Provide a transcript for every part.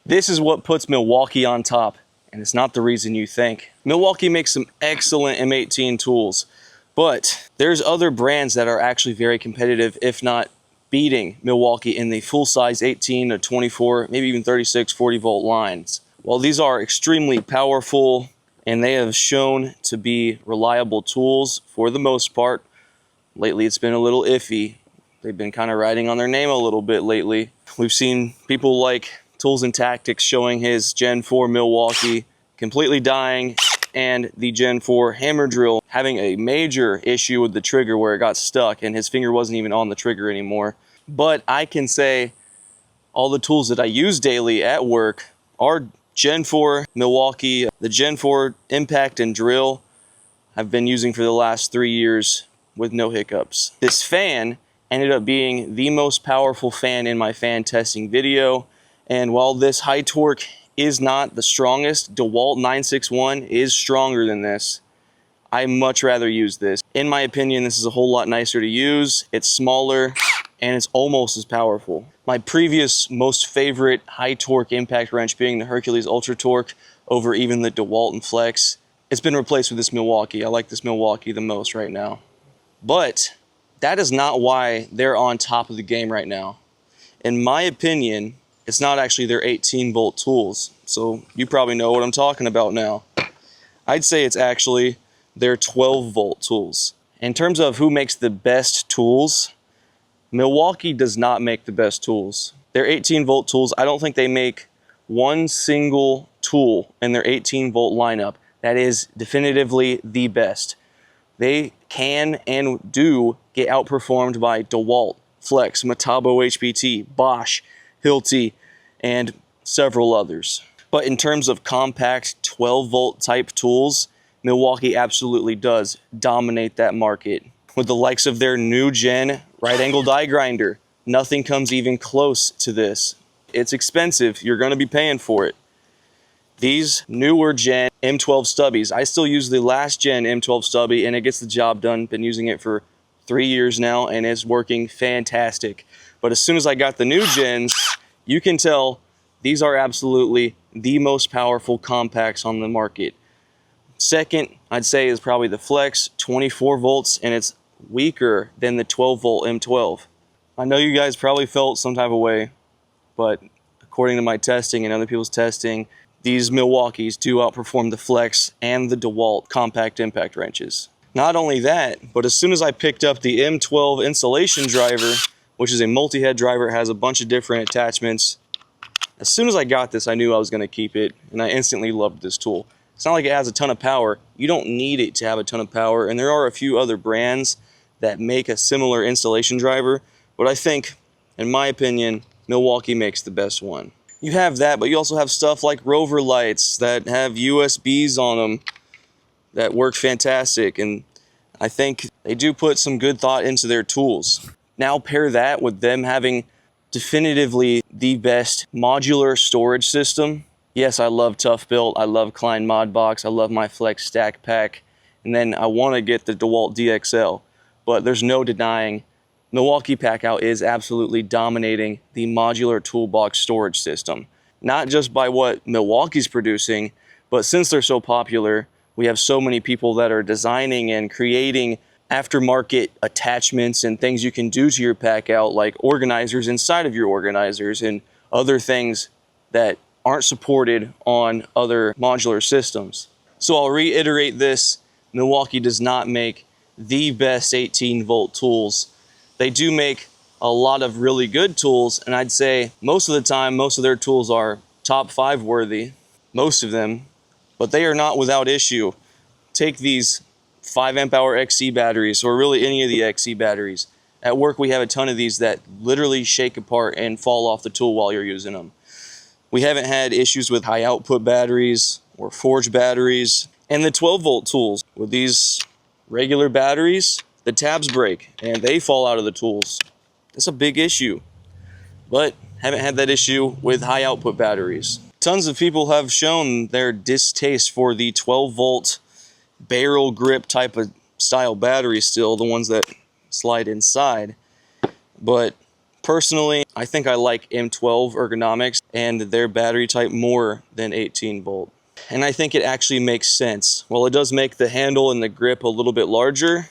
This is what puts Milwaukee on top, and it's not the reason you think. Milwaukee makes some excellent M18 tools, but there's other brands that are actually very competitive, if not beating Milwaukee in the full-size 18 to 24, maybe even 36, 40-volt lines. Well, these are extremely powerful, and they have shown to be reliable tools for the most part. Lately, it's been a little iffy. They've been kind of riding on their name a little bit lately. We've seen people like Tools and Tactics showing his Gen 4 Milwaukee completely dying, and the Gen 4 hammer drill having a major issue with the trigger where it got stuck and his finger wasn't even on the trigger anymore. But I can say all the tools that I use daily at work are Gen 4 Milwaukee. The Gen 4 impact and drill I've been using for the last 3 years with no hiccups. This fan ended up being the most powerful fan in my fan testing video. And while this high torque is not the strongest, DeWalt 961 is stronger than this. I much rather use this. In my opinion, this is a whole lot nicer to use. It's smaller and it's almost as powerful. My previous most favorite high torque impact wrench being the Hercules Ultra Torque over even the DeWalt and Flex. It's been replaced with this Milwaukee. I like this Milwaukee the most right now. But that is not why they're on top of the game right now. In my opinion, it's not actually their 18-volt tools. So you probably know what I'm talking about now. I'd say it's actually their 12-volt tools. In terms of who makes the best tools, Milwaukee does not make the best tools. Their 18-volt tools, I don't think they make one single tool in their 18-volt lineup that is definitively the best. They can and do get outperformed by DeWalt, Flex, Metabo HPT, Bosch, Hilti, and several others. But in terms of compact 12-volt type tools, Milwaukee absolutely does dominate that market. With the likes of their new gen right angle die grinder, nothing comes even close to this. It's expensive, you're going to be paying for it. These newer gen M12 stubbies, I still use the last gen M12 stubby and it gets the job done. Been using it for 3 years now and it's working fantastic. But as soon as I got the new gens, you can tell these are absolutely the most powerful compacts on the market. Second, I'd say, is probably the Flex, 24 volts, and it's weaker than the 12-volt M12. I know you guys probably felt some type of way, but according to my testing and other people's testing, these Milwaukees do outperform the Flex and the DeWalt compact impact wrenches. Not only that, but as soon as I picked up the M12 installation driver, which is a multi-head driver, it has a bunch of different attachments. As soon as I got this, I knew I was going to keep it, and I instantly loved this tool. It's not like it has a ton of power. You don't need it to have a ton of power, and there are a few other brands that make a similar installation driver, but I think, in my opinion, Milwaukee makes the best one. You have that, but you also have stuff like Rover lights that have USBs on them that work fantastic, and I think they do put some good thought into their tools. Now pair that with them having definitively the best modular storage system. Yes, I love Tough Built, I love Klein Mod Box, I love my Flex Stack Pack, and then I want to get the DeWalt DXL. But there's no denying Milwaukee Packout is absolutely dominating the modular toolbox storage system. Not just by what Milwaukee's producing, but since they're so popular, we have so many people that are designing and creating aftermarket attachments and things you can do to your Packout, like organizers inside of your organizers and other things that aren't supported on other modular systems. So I'll reiterate this, Milwaukee does not make the best 18-volt tools. They do make a lot of really good tools, and I'd say most of the time, most of their tools are top 5 worthy, most of them, but they are not without issue. Take these 5 amp hour XC batteries, or really any of the XC batteries. At work, we have a ton of these that literally shake apart and fall off the tool while you're using them. We haven't had issues with high output batteries or forged batteries. And the 12-volt tools, with these regular batteries, the tabs break and they fall out of the tools. That's a big issue. But haven't had that issue with high output batteries. Tons of people have shown their distaste for the 12-volt barrel grip type of style batteries still, the ones that slide inside. But Personally, I think I like M12 ergonomics and their battery type more than 18 volt. And I think it actually makes sense. While it does make the handle and the grip a little bit larger,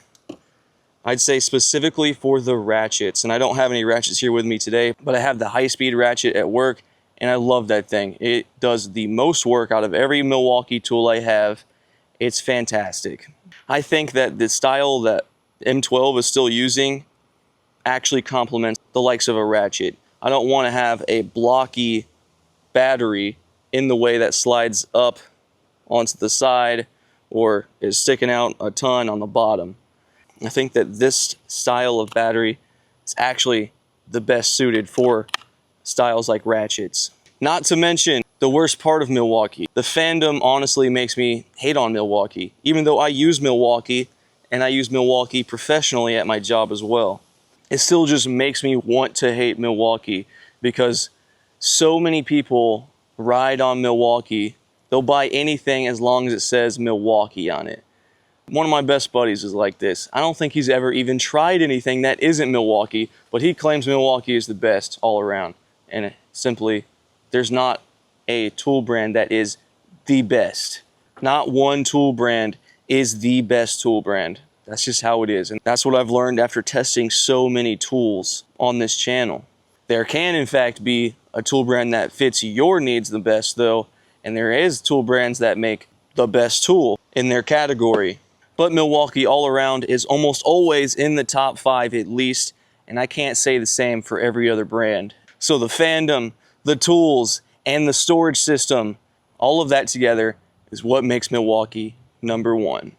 I'd say specifically for the ratchets, and I don't have any ratchets here with me today, but I have the high-speed ratchet at work, and I love that thing. It does the most work out of every Milwaukee tool I have. It's fantastic. I think that the style that M12 is still using actually complements the likes of a ratchet. I don't want to have a blocky battery in the way that slides up onto the side or is sticking out a ton on the bottom. I think that this style of battery is actually the best suited for styles like ratchets. Not to mention the worst part of Milwaukee. The fandom honestly makes me hate on Milwaukee, even though I use Milwaukee and I use Milwaukee professionally at my job as well. It still just makes me want to hate Milwaukee because so many people ride on Milwaukee. They'll buy anything as long as it says Milwaukee on it. One of my best buddies is like this. I don't think he's ever even tried anything that isn't Milwaukee, but he claims Milwaukee is the best all around. And simply, there's not a tool brand that is the best. Not one tool brand is the best tool brand. That's just how it is. And that's what I've learned after testing so many tools on this channel. There can, in fact, be a tool brand that fits your needs the best, though, and there is tool brands that make the best tool in their category. But Milwaukee all around is almost always in the top 5 at least, and I can't say the same for every other brand. So the fandom, the tools, and the storage system, all of that together is what makes Milwaukee #1.